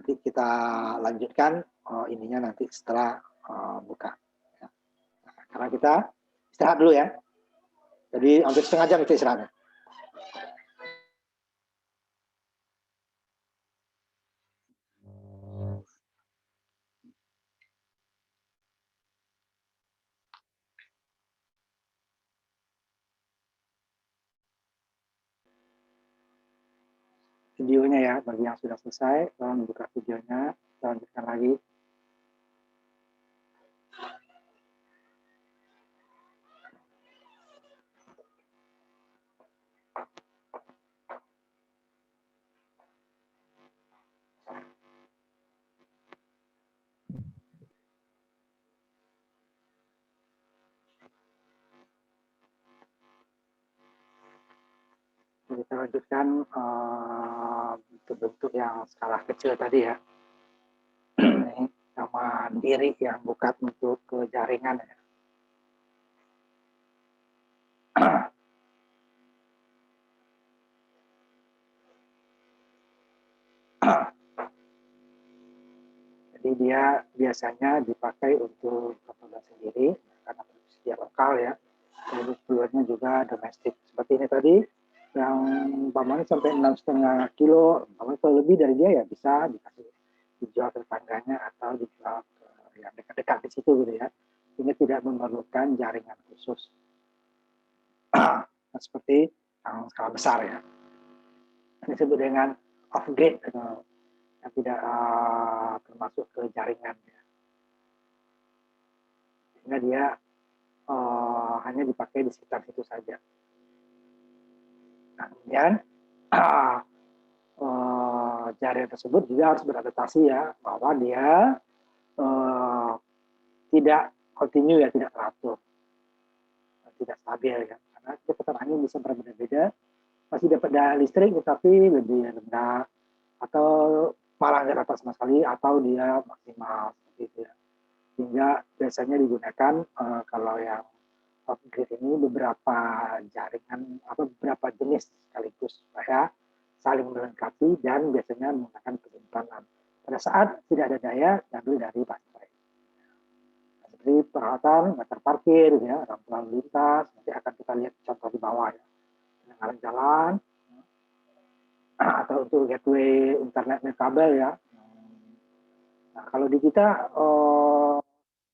Nanti kita lanjutkan ininya nanti setelah buka. Ya. Nah, karena kita istirahat dulu ya. Jadi hampir setengah jam itu istirahatnya. Videonya ya, bagi yang sudah selesai, tolong buka videonya, kita lanjutkan lagi. Kita lanjutkan bentuk-bentuk yang skala kecil tadi ya. Ini nama diri yang buka untuk ke jaringan ya. Jadi dia biasanya dipakai untuk keperluan sendiri karena produksi dia lokal ya. Jadi keluarnya juga domestik. Seperti ini tadi yang umpamanya sampai 6,5 kilo, umpamanya kalau lebih dari dia ya bisa dikasih dijual ke tetangganya atau dijual ke yang dekat-dekat di situ gitu ya. Ini tidak memerlukan jaringan khusus. Seperti yang skala besar ya. Ini disebut dengan off-grid yang tidak termasuk ke jaringan. Ya. Sehingga dia hanya dipakai di sekitar situ saja. Nah, kemudian jaringan tersebut juga harus beradaptasi ya, bahwa dia tidak kontinu ya, tidak teratur, tidak stabil ya, karena kecepatan angin bisa berbeda-beda, masih dapat daya listrik tetapi lebih rendah atau malah nggak dapat sama sekali atau dia maksimal seperti itu ya. Sehingga biasanya digunakan kalau yang off-grid ini beberapa jaringan atau beberapa jenis sekaligus supaya saling melengkapi dan biasanya menggunakan penyimpanan. Pada saat tidak ada daya, diambil dari baterai. Seperti peralatan meter parkir, ya, rambu lalu lintas, nanti akan kita lihat contoh di bawah ya. Penanggalan jalan, atau untuk gateway internet kabel ya. Nah, kalau di kita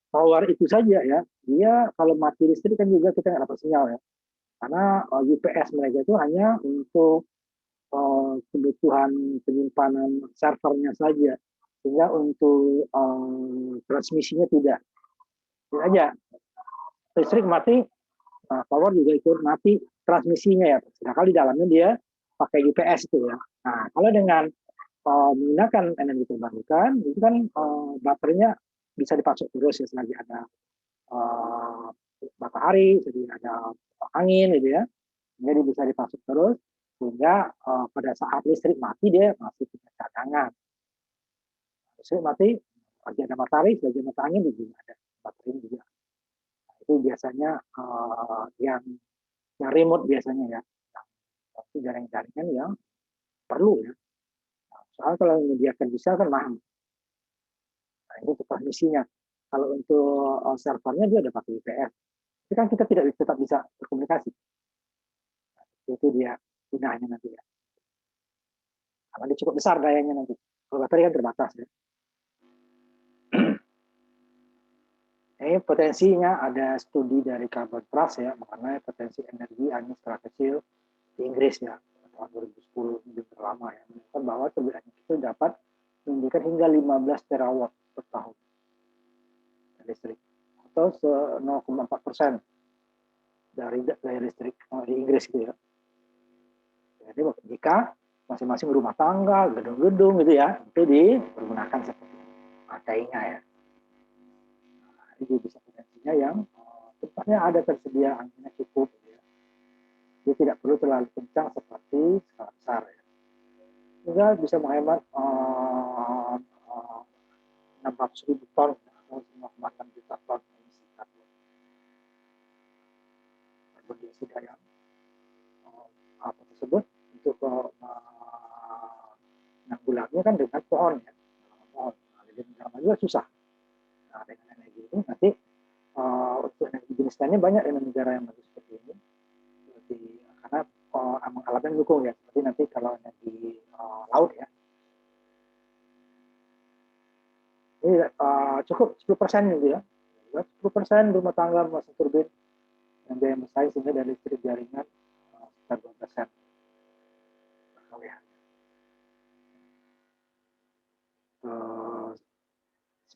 power itu saja ya, dia kalau mati listrik kan juga kita nggak dapat sinyal ya. Karena UPS mereka itu hanya untuk kebutuhan penyimpanan servernya saja, sehingga untuk transmisinya tidak. Tidak aja listrik mati, power juga ikut mati transmisinya ya. Sedangkan di dalamnya dia pakai UPS itu ya. Nah, kalau dengan menggunakan energi terbarukan, itu kan baterainya bisa dipasok terus ya selagi ada matahari, jadi ada angin gitu ya. Jadi bisa dipasok terus sehingga pada saat listrik mati dia masih punya cadangan. Listrik mati, lagi ada matahari, lagi ada angin juga ada baterai juga. Nah, itu biasanya yang remote biasanya ya, itu jaringan yang perlu ya. Nah, soal kalau menyediakan bisa kan mahal. Nah, itu transmisinya. Kalau untuk servernya dia ada pakai UPS. Tapi kan kita tidak tetap bisa berkomunikasi. Nah, itu dia gunanya nanti ya. Karena dia cukup besar dayanya nanti. Kalau baterai kan terbatas ya. Ini potensinya ada studi dari Carbon Trust ya mengenai potensi energi angin skala kecil di Inggris ya tahun 2010 lebih lama ya menunjukkan bahwa terbit angin itu dapat menunjukkan hingga 15 terawatt per tahun listrik atau 0,4% dari daya listrik di Inggris gitu ya. Jadi jika masing-masing rumah tangga, gedung-gedung gitu ya itu dipergunakan seperti makainya ya. Itu bisa potensinya yang tempatnya ada tersedia anginnya cukup ya. Dia tidak perlu terlalu kencang seperti skala besar ya. Sehingga bisa menghemat 600.000 ton atau 5,6 juta ton emisi karbon dioksida yang apa tersebut untuk menanggulanginya kan dengan pohon ya. juga susah. Nah, dengan energi ini nanti untuk energi jenis lainnya banyak dengan negara yang bagus seperti ini. Seperti, karena emang alatnya mendukung ya. Seperti nanti kalau energi laut ya. Ini cukup 10% gitu ya. 10% rumah tangga memasang turbin yang biaya bersaing sehingga dari listrik jaringan sekitar 2%. Oh, ya.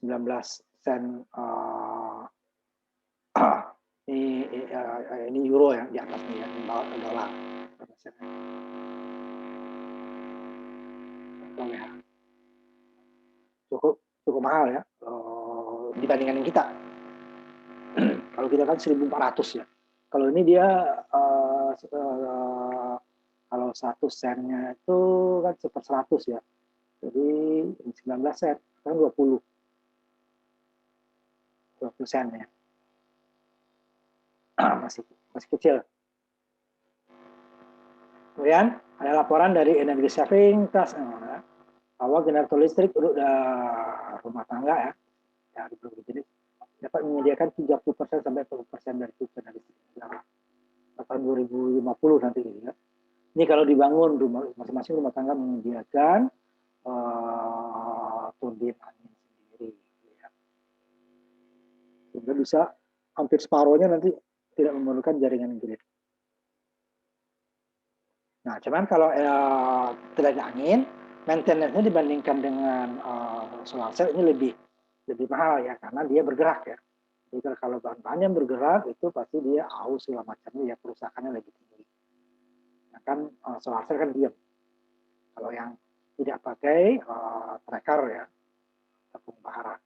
19 sen ini euro ya di atasnya ya, dolar. Ya. Cukup mahal ya dibandingkan kita. Kalau kita kan 1.400 ya. Kalau ini dia kalau 1 sennya itu kan 1/100 ya. Jadi 19 sen, kan 20 sen ya. masih kecil. Kemudian ada laporan dari Energy Saving Trust bahwa generator listrik rumah tangga ya di berbagai jenis dapat menyediakan 30% sampai 40% dari kebutuhan listrik negara tahun 2050 nanti ya. Ini kalau dibangun masing-masing rumah tangga menyediakan turbin angin sendiri ya. Sehingga bisa hampir separuhnya nanti tidak memerlukan jaringan grid. Nah, cuman kalau tenaga angin, maintenance-nya dibandingkan dengan solar cell ini lebih mahal ya, karena dia bergerak ya. Jadi kalau bahan-bahan yang bergerak itu pasti dia aus segala macamnya ya, kerusakannya lebih tinggi. Nah, kan solar cell kan diam. Kalau yang tidak pakai tracker ya, tepung bara.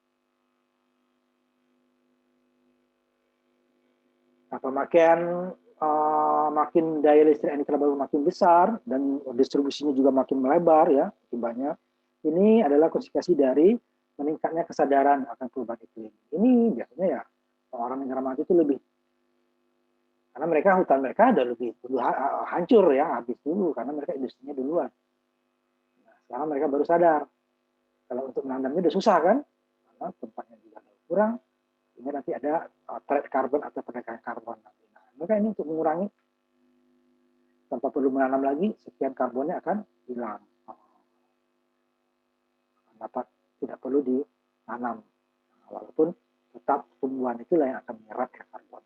Nah, pemakaian makin daya listrik energi terbaru makin besar dan distribusinya juga makin melebar ya, banyak. Ini adalah konsekuensi dari meningkatnya kesadaran akan perubahan iklim. Ini biasanya ya orang negara maju itu lebih, karena hutan mereka ada lebih hancur ya, habis dulu karena mereka industrinya duluan. Nah, sekarang mereka baru sadar kalau untuk menanamnya udah susah kan, karena tempatnya juga kurang. Sehingga nanti ada trade carbon atau perdagangan karbon. Nah, mereka ini untuk mengurangi tanpa perlu menanam lagi, sekian karbonnya akan hilang. Dapat tidak perlu ditanam. Walaupun tetap tumbuhan itulah yang akan menyerap ya karbon.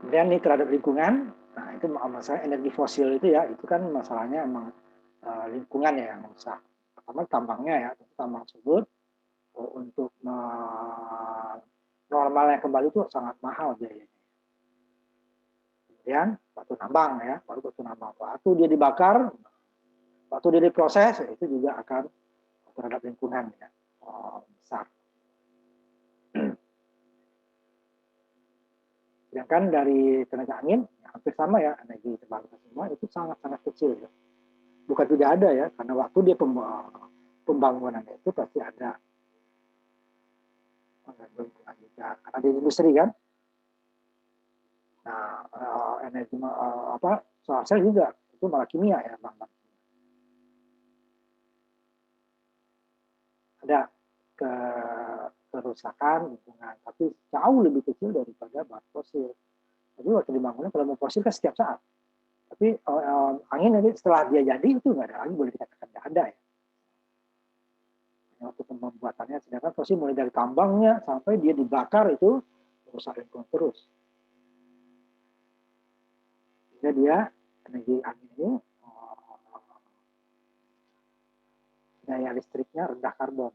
Kemudian ini terhadap lingkungan, nah itu masalah energi fosil itu ya, itu kan masalahnya emang lingkungan ya yang rusak. Pertama tambangnya ya, tambang tersebut untuk normalnya kembali itu sangat mahal biayanya. Kemudian batu tambang ya, batu tambang. Waktu dia dibakar, waktu dia diproses itu juga akan terhadap lingkungan ya, besar. Sedangkan dari tenaga angin ya, hampir sama ya, energi terbarukan semua itu sangat-sangat kecil ya. Bukan tidak ada ya, karena waktu dia pembangunannya itu pasti ada juga karena di industri kan. Nah, energi solar cell juga itu malah kimia ya, bang. Ada kerusakan lingkungan, tapi jauh lebih kecil daripada bahan fosil. Jadi waktu dibangunnya kalau mau fosil kan setiap saat. Tapi angin nanti setelah dia jadi itu nggak ada lagi, boleh dikatakan nggak ada ya. Waktu pembuatannya, sedangkan fosil mulai dari tambangnya sampai dia dibakar itu merusak lingkungan terus. Sehingga dia energi angin ini daya listriknya rendah karbon,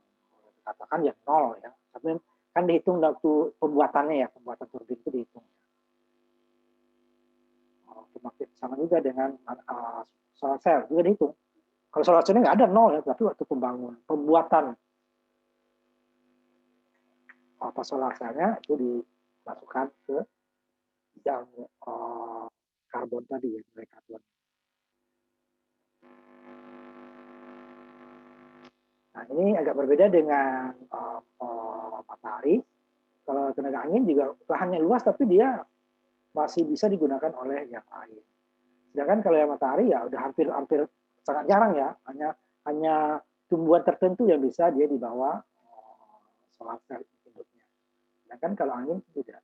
katakan ya 0 ya. Tapi kan dihitung waktu pembuatannya ya, pembuatan turbin itu dihitung. Sama juga dengan solar cell juga dihitung. Kalau solar cell nggak ada 0 ya, tapi waktu pembuatan solar cell-nya itu dimasukkan ke yang karbon tadi ya, nilai karbon. Nah, ini agak berbeda dengan matahari. Kalau tenaga angin juga lahannya luas, tapi dia masih bisa digunakan oleh yang lain. Sedangkan kalau yang matahari ya udah hampir sangat jarang ya, hanya tumbuhan tertentu yang bisa dia di bawah solar cell hidupnya. Sedangkan kalau angin tidak.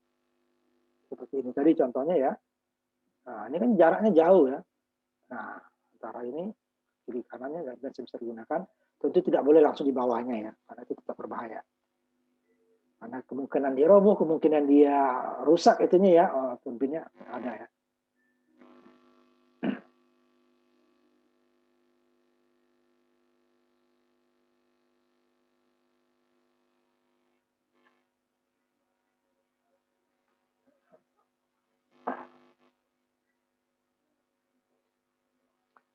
Seperti ini tadi contohnya ya. Nah, ini kan jaraknya jauh ya. Nah, antara ini kiri kanannya dan bisa digunakan. Tentu tidak boleh langsung di bawahnya ya, karena itu tetap berbahaya. Karena kemungkinan dia roboh, kemungkinan dia rusak itunya ya, turbinnya ada ya.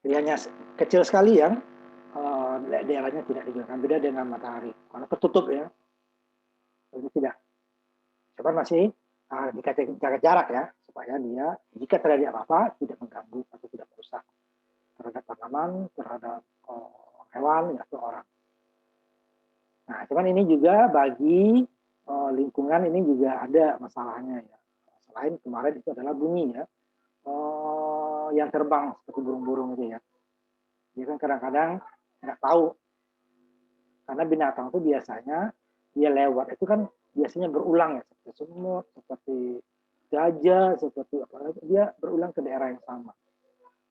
Jadi hanya kecil sekali yang daerahnya tidak digunakan, beda dengan matahari karena tertutup ya. Ini tidak, coba masih jaga jarak ya, supaya dia jika terjadi apa-apa tidak mengganggu atau tidak merusak terhadap tanaman, terhadap hewan atau orang. Nah, cuman ini juga bagi lingkungan ini juga ada masalahnya ya. Selain kemarin itu adalah bunyi ya, yang terbang seperti burung-burung itu ya. Dia kan kadang-kadang nggak tahu, karena binatang itu biasanya dia lewat itu kan biasanya berulang ya, seperti semut, seperti gajah, seperti apa, dia berulang ke daerah yang sama.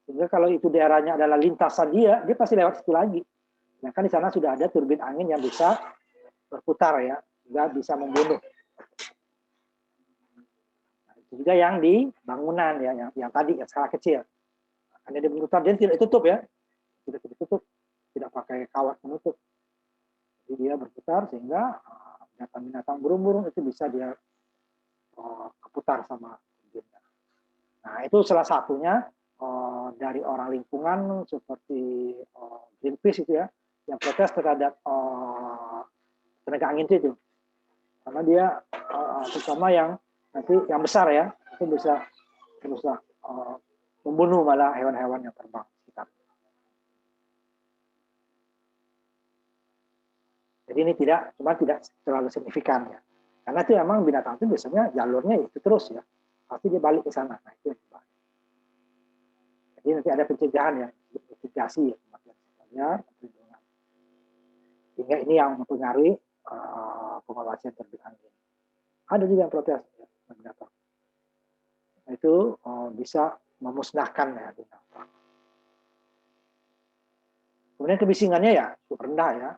Sehingga kalau itu daerahnya adalah lintasan dia pasti lewat situ lagi. Nah kan di sana sudah ada turbin angin yang bisa berputar ya, sehingga bisa membunuh. Nah, itu juga yang di bangunan ya, yang tadi yang skala kecil. Hanya dia berputar, dia tidak ditutup ya, tidak ditutup, tidak pakai kawat penutup. Jadi dia berputar sehingga binatang-binatang burung-burung itu bisa dia keputar sama turbinnya. Nah itu salah satunya dari orang lingkungan seperti Greenpeace itu ya, yang protes terhadap tenaga angin itu, karena dia terutama yang nanti yang besar ya, itu bisa membunuh malah hewan-hewan yang terbang sekitar. Jadi ini tidak terlalu signifikan ya, karena itu memang binatang itu biasanya jalurnya itu terus ya, pasti dia balik ke sana. Nah itu yang berbahaya. Jadi nanti ada pencegahan ya, mitigasi ya, perlindungan. Sehingga ini yang mempengaruhi pengawasan terbit angin. Ada juga yang protes ya, binatang. Nah, itu bisa memusnahkan ya binatang. Kemudian kebisingannya ya cukup rendah ya,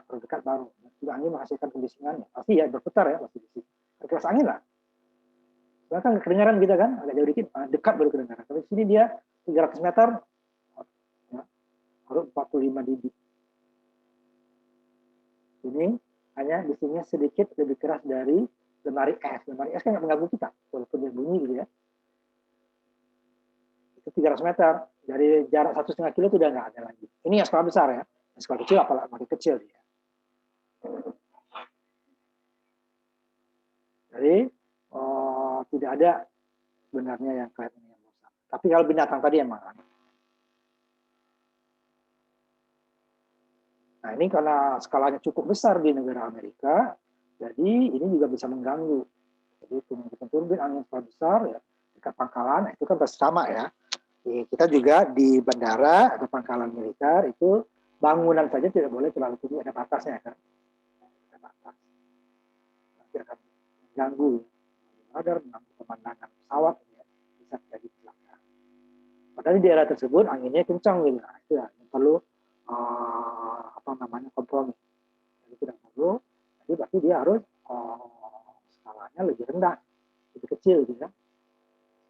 terdekat baru. Juga angin menghasilkan kebisingannya, pasti ya berputar ya, pasti bising. Keras angin lah. Bahkan kedengaran kita kan, agak jauh dikit, dekat baru kedengaran. Tapi di sini dia 300 meter, ya, baru 45 dB. Ini hanya bisingnya sedikit lebih keras dari lemari es. Lemari es kan nggak mengganggu kita, walaupun dia bunyi gitu ya. Itu 300 meter, dari jarak 1,5 kilo itu udah nggak ada lagi. Ini yang skala besar ya, yang skala kecil apalagi makin kecil dia. Jadi tidak ada sebenarnya yang kelihatannya yang rusak. Tapi kalau binatang tadi emang ada. Nah ini karena skalanya cukup besar di negara Amerika, jadi ini juga bisa mengganggu. Jadi turbin angin skala besar ya, dekat pangkalan, itu kan pasti sama ya. Jadi, kita juga di bandara atau pangkalan militer itu bangunan saja tidak boleh terlalu tinggi, ada batasnya kan. Ada batas. Nanti akan mengganggu radar, mengganggu pemandangan pesawat, ya, bisa terjadi kecelakaan. Padahal di daerah tersebut anginnya kencang gitu, nah, itu ya yang perlu kompromi. Jadi tidak perlu, jadi berarti dia harus skalanya lebih rendah, lebih kecil gitu ya,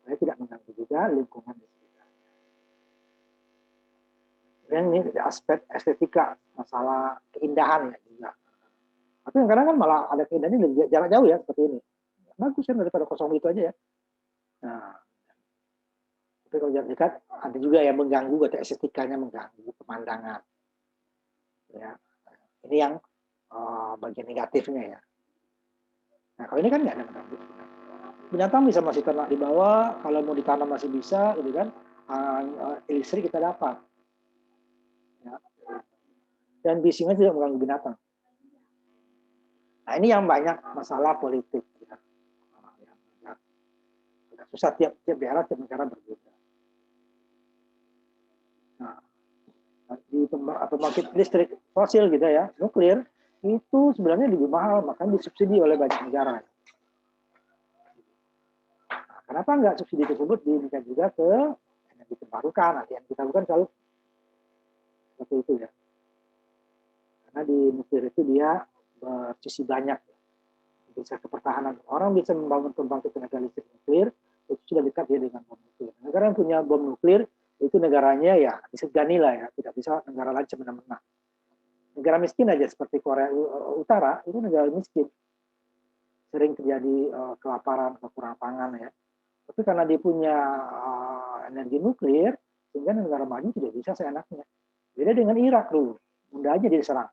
supaya tidak mengganggu juga lingkungan di sekitar. Dan ini aspek estetika, masalah keindahan ya juga. Tapi kadang kan malah ada keindahannya lebih jarak jauh ya, seperti ini. Bagus kan daripada kosong itu aja ya. Nah, tapi kalau jarak dekat ada juga yang mengganggu, atau estetikanya mengganggu pemandangan. Ya, ini yang bagian negatifnya ya. Nah kalau ini kan nggak ada mengganggu. Binatang bisa masih ternak di bawah, kalau mau ditanam masih bisa, gitu kan. Listrik kita dapat. Ya. Dan bisingnya tidak mengganggu binatang. Nah ini yang banyak masalah politik. Ya. Agak susah, tiap daerah, tiap negara berbeda. Nah, di pembangkit listrik fosil gitu ya, nuklir, itu sebenarnya lebih mahal, makanya disubsidi oleh banyak negara. Nah, kenapa nggak subsidi tersebut diberikan juga ke energi terbarukan? Nanti yang kita lakukan selalu seperti itu ya. Karena di nuklir itu dia bersisi banyak, bisa kepertahanan. Orang bisa membangun pembangkit tenaga listrik nuklir, itu sudah dekat ya dengan bom nuklir. Negara yang punya bom nuklir, itu negaranya ya disegani lah ya, tidak bisa negara lain semena-mena. Negara miskin aja seperti Korea Utara, itu negara miskin. Sering terjadi kelaparan, kekurangan pangan ya. Tapi karena dia punya energi nuklir, sehingga negara maju tidak bisa seenaknya. Beda dengan Irak dulu, mudah aja diserang.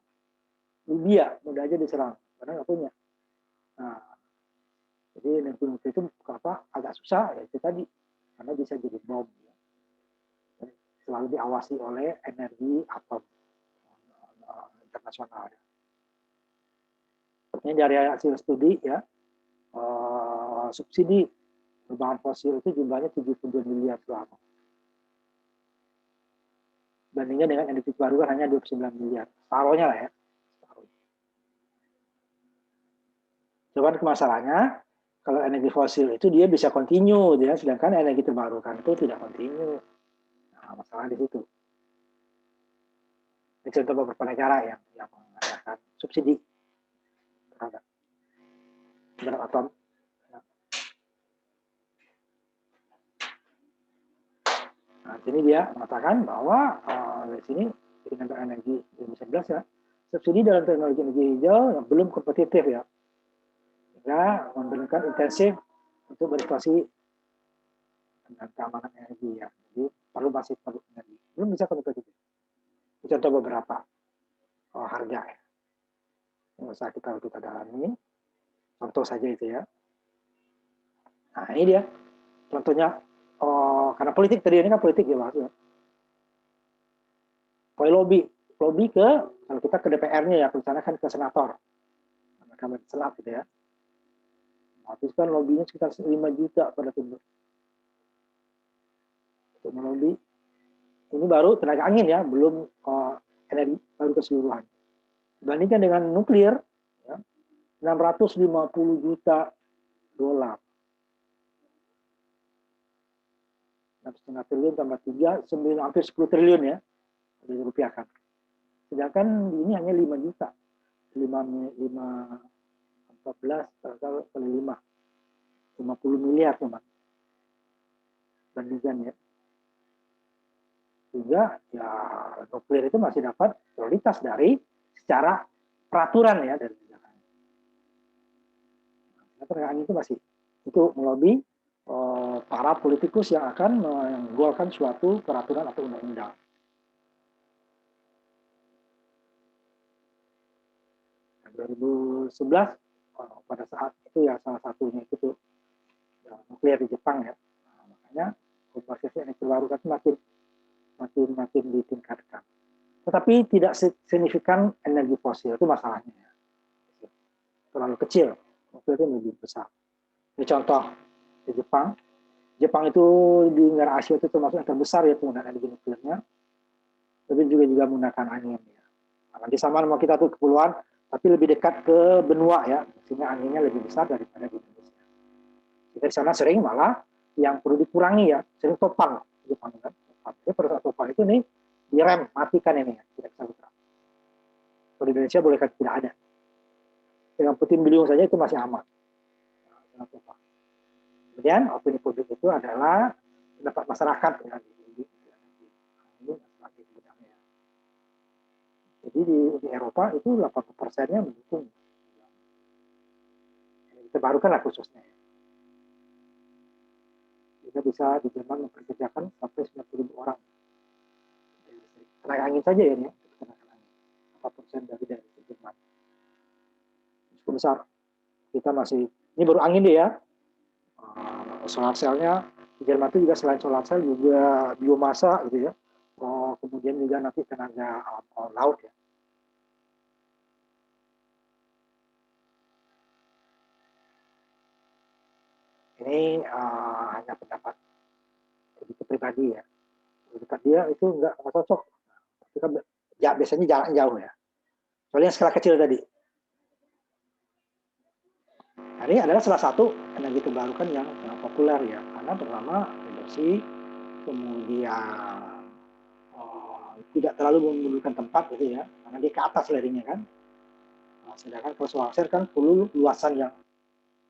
Libya, mudah aja diserang, karena nggak punya. Nah, jadi energi nuklir itu agak susah, ya itu tadi, karena bisa jadi bom. Ya. Selalu diawasi oleh energi atom internasional. Ya. Ini dari hasil studi ya, subsidi berbahan fosil itu jumlahnya 72 miliar dolar. Bandingnya dengan energi baru kan hanya 29 miliar. Taruhnya lah ya. Cuman masalahnya, kalau energi fosil itu dia bisa continue, ya, sedangkan energi terbarukan itu tidak continue. Nah, masalah di situ. Ini contoh beberapa negara yang mengadakan subsidi terhadap atom. Nah, sini dia mengatakan bahwa di sini dengan energi 2011 ya, subsidi dalam teknologi energi hijau yang belum kompetitif ya, sehingga memberikan intensif untuk berinvestasi dengan keamanan energi ya. Jadi masih perlu energi, belum bisa kompetitif. Contoh beberapa harga ya. Yang usah kita dalami, contoh saja itu ya. Nah ini dia contohnya. Karena politik tadi ini kan politik ya maksudnya. Lobby ke, kalau kita ke DPR-nya ya, misalnya kan ke senator, kamar senat gitu ya. Habis kan lobbynya sekitar 5 juta pada timur untuk melobi. Ini baru tenaga angin ya, belum energi baru keseluruhan. Dibandingkan dengan nuklir, ya, 650 juta dolar. 6,5 triliun tambah 3, hampir 10 triliun ya, dirupiahkan. Sedangkan ini hanya 5 juta. 14 kali 5. 50 miliar teman. Bandingkan ya. Sehingga ya nuklir itu masih dapat prioritas dari secara peraturan ya dari negara. Nah, itu masih itu melobi para politikus yang akan menggolkan suatu peraturan atau undang-undang. Nah, 2011 pada saat itu ya salah satunya itu tuh ya, nuklir di Jepang ya. Nah, makanya proses energi terbarukan makin ditingkatkan. Tetapi tidak signifikan energi fosil, itu masalahnya. Terlalu kecil, nuklir itu lebih besar. Ini contoh di Jepang. Jepang itu di negara Asia itu termasuk yang terbesar ya penggunaan energi nuklirnya. Tapi juga menggunakan angin. Ya. Nah, nanti sama sama kita tuh kepulauan, tapi lebih dekat ke benua ya, sehingga anginnya lebih besar daripada di Indonesia. Kita di sana sering malah yang perlu dikurangi ya, sering topang Jepang kan. Jadi pada saat topang itu nih direm, matikan ini ya, tidak bisa bergerak. Kalau di Indonesia boleh kan tidak ada. Dengan puting beliung saja itu masih aman. Nah, kemudian opini publik itu adalah pendapat masyarakat ya. Jadi di Eropa itu 80%-nya mendukung. Terbarukan lah khususnya. Kita bisa di Jerman memperkerjakan sampai 90.000 orang. Tenaga angin saja ya, ini. 4% dari Jerman. Cukup besar. Kita masih, ini baru angin deh ya. Solar cell-nya di Jerman itu juga selain solar cell juga biomasa gitu ya. Kemudian juga nanti tenaga laut ya. Ini hanya pendapat begitu pribadi ya. Dekat dia itu nggak cocok. Kita ya, biasanya jarak jauh ya. Soalnya skala kecil tadi. Nah, ini adalah salah satu energi terbarukan yang populer ya, karena pertama bersih, kemudian tidak terlalu membutuhkan tempat gitu ya, karena dia ke atas larinya kan. Nah, sedangkan kalau solar cell kan perlu luasan yang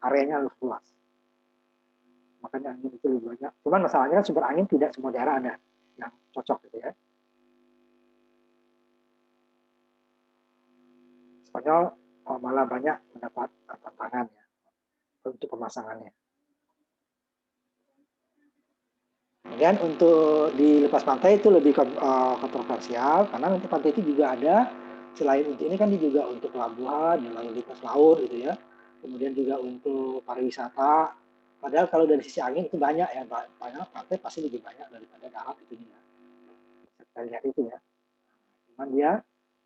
areanya harus luas. Makanya angin itu lebih banyak. Cuman masalahnya kan sumber angin tidak semua daerah ada yang cocok gitu ya. Spanyol malah banyak mendapat tantangan ya untuk pemasangannya. Kemudian untuk di lepas pantai itu lebih kontroversial karena untuk pantai itu juga ada selain untuk ini kan juga untuk pelabuhan, lalu lintas laut gitu ya. Kemudian juga untuk pariwisata. Padahal kalau dari sisi angin itu banyak ya, banyak pantai pasti lebih banyak daripada darat itu ya. Kita lihat itu ya. Cuman dia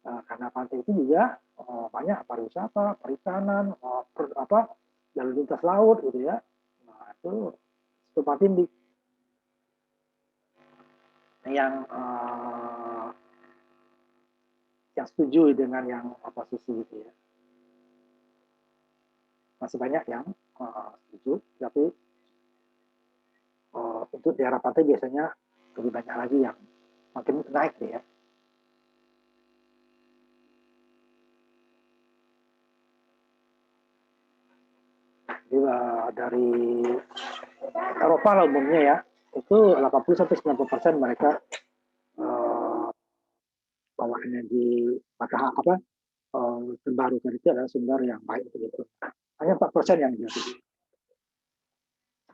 karena pantai itu juga banyak pariwisata, perikanan, lalu lintas laut gitu ya. Nah itu tempat tindih yang setuju dengan yang oposisi gitu ya. Masih banyak yang setuju, tapi untuk daerah pantai biasanya lebih banyak lagi yang makin naik ya. Jadi dari Eropa lah umumnya ya, itu 80-90% mereka bahwa energi terbarukan itu adalah sumber yang baik begitu. Hanya 4% yang jadi.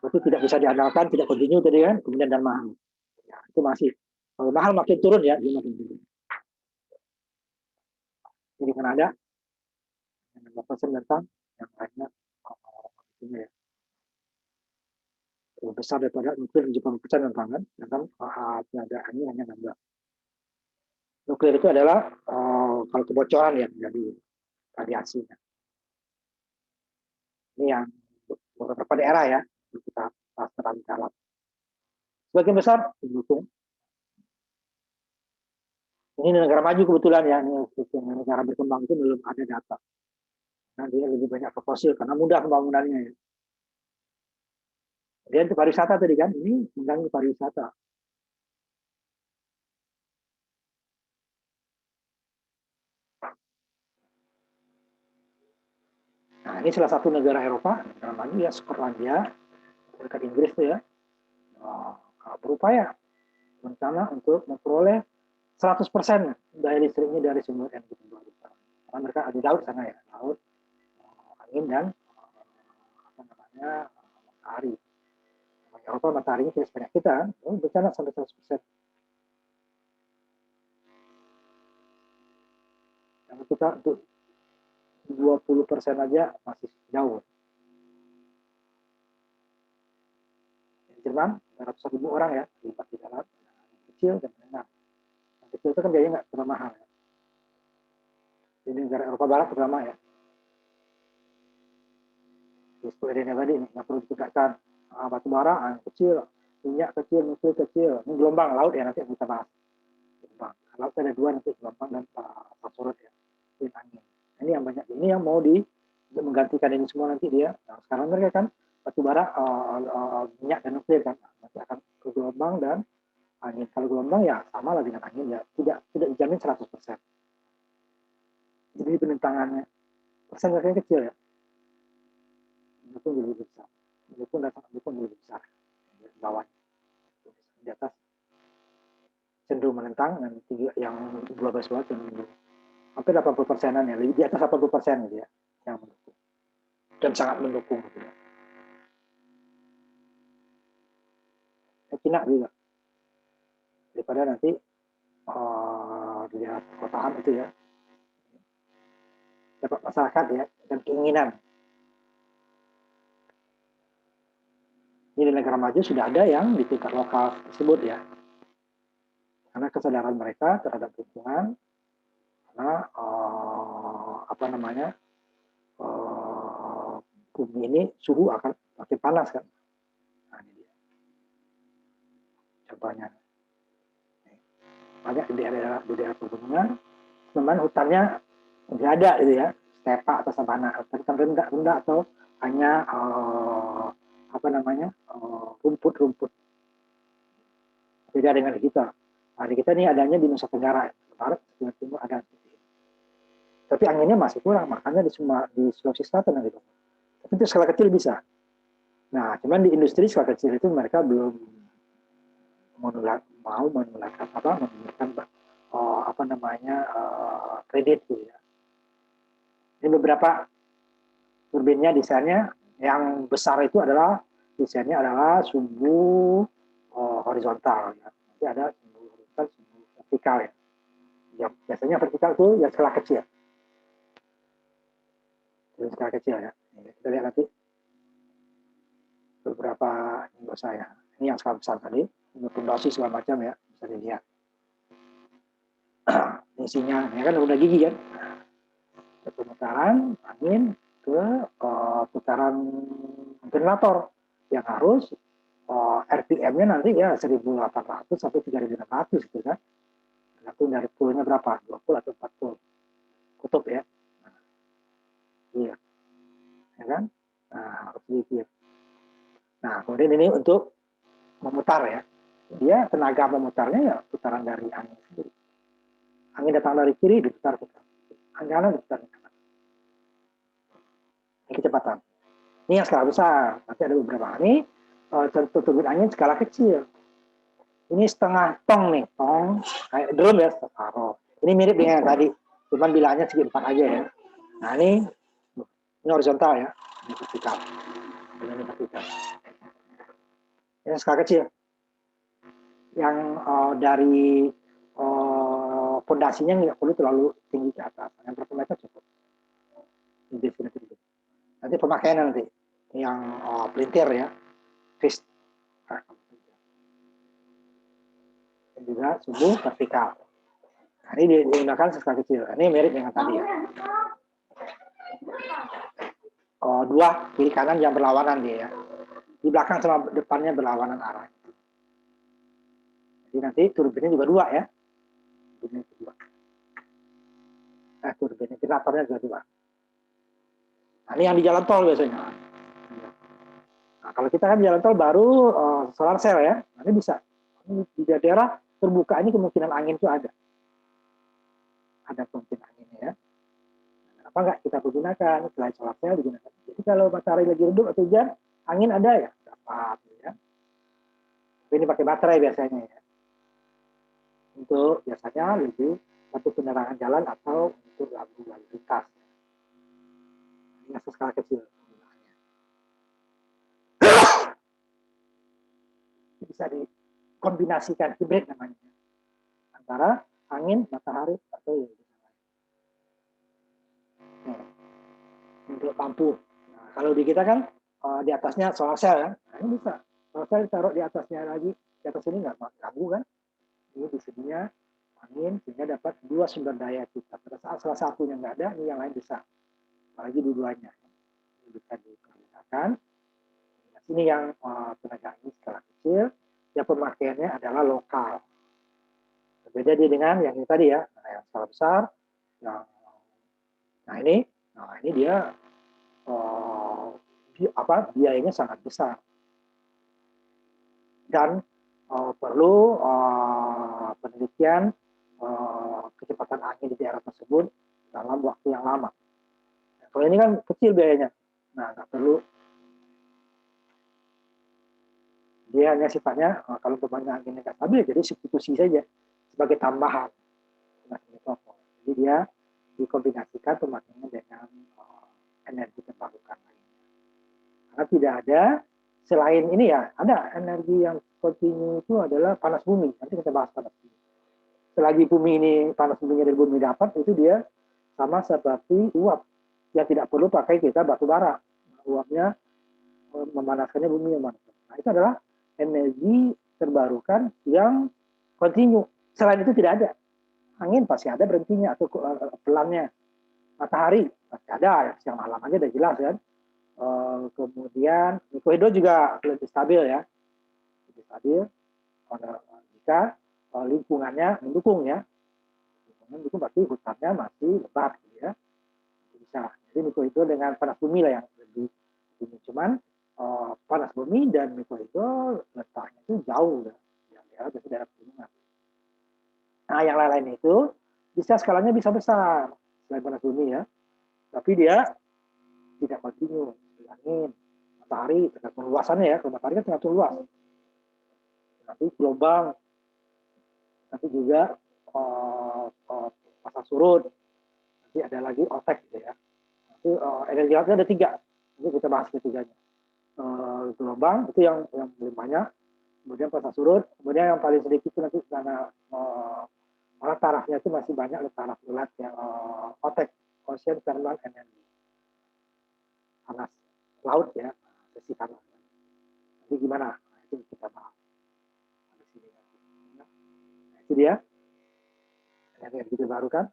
Itu tidak bisa diandalkan, tidak kontinu tadi kan, kemudian dan mahal. Ya, itu masih kalau mahal makin turun ya, dia makin turun. Jadi kan ada 6% tentang yang lainnya ya, lebih besar daripada nuklir 70% tentang kan, sedangkan penadaannya hanya 16. Nuklir itu adalah kalau kebocoran ya jadi radiasinya. Ini yang beberapa daerah ya kita bahas terlalu dalam. Sebagian besar mendukung. Ini negara maju kebetulan ya, ini negara berkembang itu belum ada data. Nah, dia lebih banyak ke fosil karena mudah pembangunannya ya. Kemudian itu pariwisata tadi kan, ini mengganggu pariwisata. Nah, ini salah satu negara Eropa, negara maju ya, Skotlandia, dekat Inggris tuh ya, berupaya berencana untuk memperoleh 100% daya listriknya dari sumber energi terbarukan. Karena mereka ada di laut sana ya, laut, angin dan apa namanya matahari. Eropa mataharinya tidak sebanyak kita, berencana sampai 100%. Yang kita untuk 20% aja masih jauh. Di Jerman, ratusan ribu orang ya, terlibat di dalam kecil dan menengah. Yang kecil itu kan biayanya nggak terlalu mahal. Ya. Di negara Eropa Barat terutama ya. Seperti ini tadi, nggak perlu ditegakkan. Batu bara kecil, minyak kecil, nuklir kecil. Ini gelombang laut ya, nanti kita bahas. Gelombang. Laut ada dua nanti, gelombang dan surut ya. Ini angin. Ini yang banyak. Ini yang mau menggantikan ini semua nanti dia. Nah, sekarang mereka kan batu bara, minyak dan nuklir kan. Nanti akan ke gelombang dan angin. Kalau gelombang ya sama lah dengan angin ya. Tidak dijamin 100%. Jadi penentangannya persentasenya kecil ya. Mendukung lebih besar. Mendukung lebih besar. Di bawahnya. Di atas cenderung menentang dan yang 12 watt yang mendukung. Hampir 80%-an ya, lebih di atas 80% gitu ya, yang mendukung. Dan sangat mendukung gitu ya. Cina juga. Daripada nanti di daerah perkotaan itu ya, dapat masyarakat ya, dan keinginan. Ini di negara maju sudah ada yang di tingkat lokal tersebut ya. Karena kesadaran mereka terhadap lingkungan, karena apa namanya, bumi ini suhu akan makin panas kan. contohnya. Banyak di daerah pegunungan, teman hutannya nggak ada gitu ya, stepa atau sabana, hutan rendah atau hanya rumput-rumput. Beda dengan kita. Nah, di kita ini adanya di Nusa Tenggara, Barat, Timur ada. Tapi anginnya masih kurang, makanya di Sulawesi Selatan gitu. Tapi itu skala kecil bisa. Nah, cuman di industri skala kecil itu mereka belum mengeluarkan kredit gitu ya. Ini beberapa turbinnya desainnya yang besar itu adalah desainnya adalah sumbu horizontal ya. Nanti ada sumbu horizontal, sumbu vertikal ya. Yang biasanya vertikal itu ya skala kecil. Skala kecil ya. Kita lihat nanti beberapa minggu saya. Ini yang skala besar tadi, pondasi segala macam ya, bisa dilihat. Isinya, ini kan udah gigi kan. Pemutaran angin ke putaran generator yang harus RPM-nya nanti ya 1.800 sampai 3.600 gitu kan. Tergantung dari poolnya berapa, 2 pool atau 4 pool. Kutub ya. Iya. Ya kan? Nah, harus dikit. Nah, kemudian ini untuk memutar ya. Dia tenaga memutarnya ya putaran dari angin sendiri. Angin datang dari kiri diputar ke kanan. Angin kanan diputar ke kanan. Ini kecepatan. Ini yang skala besar. Nanti ada beberapa. Ini contoh turbin angin skala kecil. Ini setengah tong nih, tong kayak drum ya, separuh. Ini mirip dengan yang tadi, cuman bilangnya segi 4 aja ya. Nah ini horizontal ya, ini vertikal. Ini vertikal. Ini skala kecil. Yang dari fondasinya nggak perlu terlalu tinggi ke atas. Yang berapa meter cukup. Ini definitif. Nanti pemakaiannya nanti yang pelintir ya, fixed. Dan juga sumbu vertikal. Nah, ini digunakan skala kecil. Ini mirip dengan tadi ya. Dua kiri kanan yang berlawanan dia ya. Di belakang sama depannya berlawanan arah. Jadi nanti turbinnya juga dua ya. Turbinnya kedua. Turbinnya generatornya juga dua. Nah, ini yang di jalan tol biasanya. Nah, kalau kita kan jalan tol baru solar cell ya. Nah, ini bisa. Di daerah terbuka ini kemungkinan angin itu ada. Ada kemungkinan anginnya ya. Apa enggak kita gunakan selain solar cell digunakan. Jadi kalau matahari lagi redup atau hujan, angin ada ya, dapat ya. Tapi ini pakai baterai biasanya ya. Untuk biasanya lebih satu penerangan jalan atau untuk lampu lalu lintas. Ini skala kecil penggunaannya. Bisa dikombinasikan hibrid namanya antara angin, matahari atau yang untuk lampu. Nah, kalau di kita kan di atasnya solar cell kan, nah, ini bisa solar cell taruh di atasnya lagi, di atas ini nggak ganggu kan, ini disininya angin sehingga dapat dua sumber daya kita. Pada saat salah satunya nggak ada, ini yang lain bisa, apalagi dua-duanya ini bisa dipergunakan. Nah, sini yang tenaga angin skala kecil, yang pemakaiannya adalah lokal. Berbeda dengan yang ini tadi ya, yang skala besar, yang nah ini dia biayanya sangat besar dan perlu penelitian kecepatan angin di daerah tersebut dalam waktu yang lama. Nah, kalau ini kan kecil biayanya, nah nggak perlu. Dia hanya sifatnya kalau pemakaian anginnya nggak stabil, jadi substitusi saja sebagai tambahan. Jadi dia dikombinasikan pemakaiannya dengan energi terbarukan lainnya. Karena tidak ada selain ini ya, ada energi yang kontinu itu adalah panas bumi. Nanti kita bahas panas bumi. Selagi bumi ini panas buminya dari bumi dapat, itu dia sama seperti uap yang tidak perlu pakai kita batu bara. Uapnya memanaskannya bumi yang memanaskan. Nah, itu adalah energi terbarukan yang kontinu. Selain itu tidak ada. Angin pasti ada berhentinya atau pelannya. Matahari pasti ada, siang malam aja udah jelas kan. Kemudian mikrohidro juga lebih stabil ya, lebih stabil. jika lingkungannya mendukung ya. Lingkungan mendukung berarti hutannya masih lebat gitu ya. Bisa. Jadi mikrohidro dengan panas bumi lah yang lebih tinggi. Cuman panas bumi dan mikrohidro letaknya itu jauh ya. Di daerah pegunungan. Nah, yang lain-lain itu bisa skalanya bisa besar selain panas bumi ya. Tapi dia tidak kontinu. Angin, matahari, tergantung luasannya ya. Kalau matahari kan tergantung luas. Nanti gelombang, nanti juga pasang surut, nanti ada lagi otek gitu ya. Nanti energi lautnya ada 3. Nanti kita bahas ketiganya. Gelombang itu yang paling banyak, kemudian pasang surut, kemudian yang paling sedikit itu nanti karena malah tarafnya itu masih banyak taraf bulat yang otek, ocean thermal energy, panas laut ya, sesi panas. Jadi gimana? Nah, itu kita bahas. Nah, itu dia energi terbarukan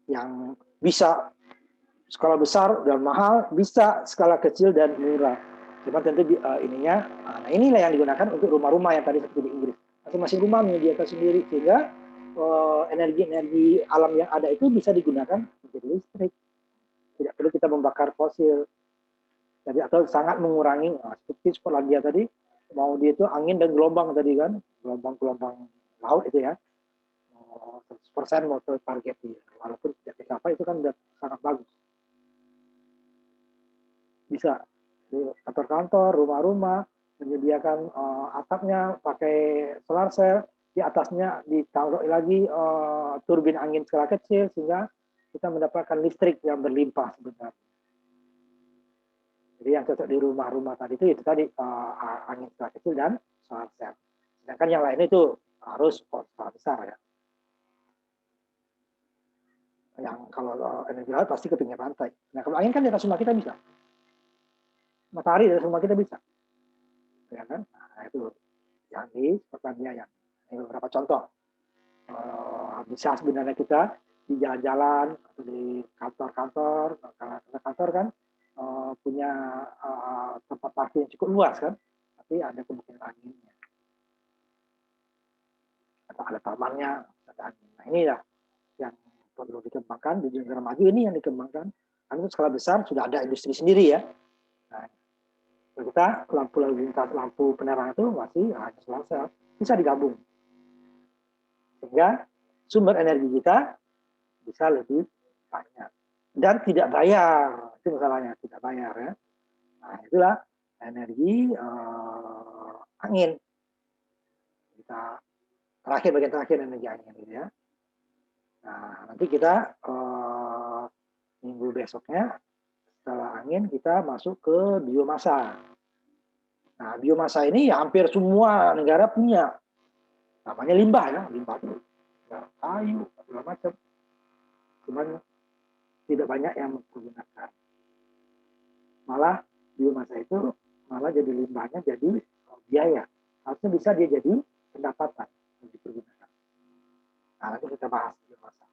yang bisa skala besar dan mahal, bisa skala kecil dan murah. Cuma tentu ininya, nah inilah yang digunakan untuk rumah-rumah yang tadi seperti di Inggris. Masing-masing rumah menyediakan sendiri sehingga energi-energi alam yang ada itu bisa digunakan menjadi listrik. Tidak perlu kita membakar fosil. Jadi atau sangat mengurangi seperti Polandia tadi, mau dia itu angin dan gelombang tadi kan, gelombang-gelombang laut itu ya. 100% mau target dia. Walaupun tidak tercapai itu kan sudah sangat bagus. Bisa kantor-kantor, rumah-rumah menyediakan atapnya pakai solar cell, di atasnya ditaruh lagi turbin angin skala kecil sehingga kita mendapatkan listrik yang berlimpah sebenarnya. Jadi yang cocok di rumah-rumah tadi itu tadi angin skala kecil dan solar cell. Sedangkan yang lain itu harus skala besar ya. Yang kalau energi laut pasti ke pinggir pantai. Nah kalau angin kan di atas rumah kita bisa. Matahari di atas rumah kita bisa. Ya kan? Nah itu yang di pertanian yang ini beberapa contoh. Bisa sebenarnya kita di jalan-jalan atau di kantor-kantor, karena kantor kan punya tempat parkir yang cukup luas kan, tapi ada kemungkinan anginnya. Atau ada tamannya, ada angin. Nah inilah yang perlu dikembangkan di negara maju ini yang dikembangkan. Karena skala besar sudah ada industri sendiri ya. Nah, kita lampu lalu lintas, lampu penerangan itu masih hanya solar cell, bisa digabung sehingga sumber energi kita bisa lebih banyak dan tidak bayar. Itu masalahnya, tidak bayar ya. Nah itulah energi angin. Kita bagian terakhir energi angin gitu ya. Nah nanti kita minggu besoknya setelah angin kita masuk ke biomasa. Nah, biomasa ini ya hampir semua negara punya. Namanya limbah ya, limbah itu ya, kayu, segala macam. Cuman tidak banyak yang menggunakan. Malah biomasa itu malah jadi limbahnya jadi biaya. Harusnya bisa dia jadi pendapatan yang dipergunakan. Nah, nanti kita bahas biomasa.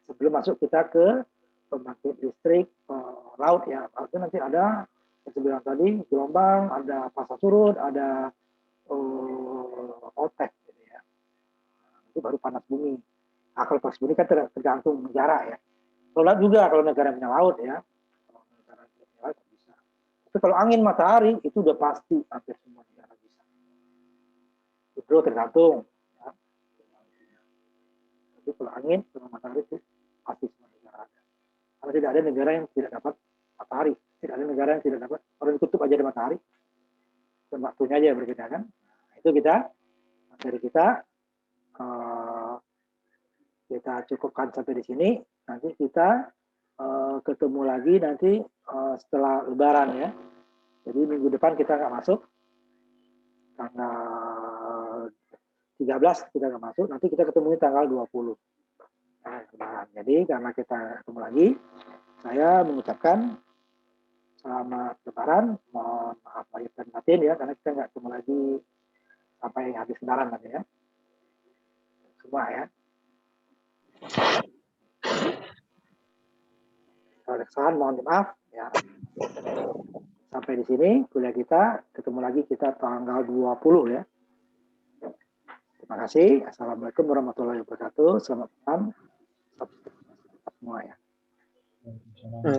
Sebelum masuk kita ke pembangkit listrik laut ya. Harusnya nanti ada sebilang tadi gelombang, ada pasang surut, ada otek gitu ya. Nah, itu baru panas bumi. Nah, kalau panas bumi kan tergantung negara ya. Kalau juga kalau negara punya laut ya. Kalau negara punya laut bisa. Tapi kalau angin matahari itu udah pasti hampir semua negara bisa. Hidro tergantung. Ya. Tapi kalau angin sama matahari itu pasti semua negara ada. Karena tidak ada negara yang tidak dapat matahari. Tidak ada negara yang tidak dapat, orang ditutup aja ada matahari. Dan waktunya aja berbeda kan. Nah, itu kita, materi kita cukupkan sampai di sini. Nanti kita ketemu lagi nanti setelah Lebaran ya. Jadi minggu depan kita nggak masuk. Tanggal 13 kita nggak masuk. Nanti kita ketemu tanggal 20. Nah, Lebaran. Jadi karena kita ketemu lagi, saya mengucapkan selamat Lebaran, mohon maaf lahir dan batin ya, karena kita nggak ketemu lagi sampai habis Lebaran nanti ya. Semua ya. Kalau ada kesalahan mohon maaf ya. Sampai di sini kuliah kita, ketemu lagi kita tanggal 20 ya. Terima kasih. Assalamualaikum warahmatullahi wabarakatuh. Selamat malam. Sampai jumpa semua ya.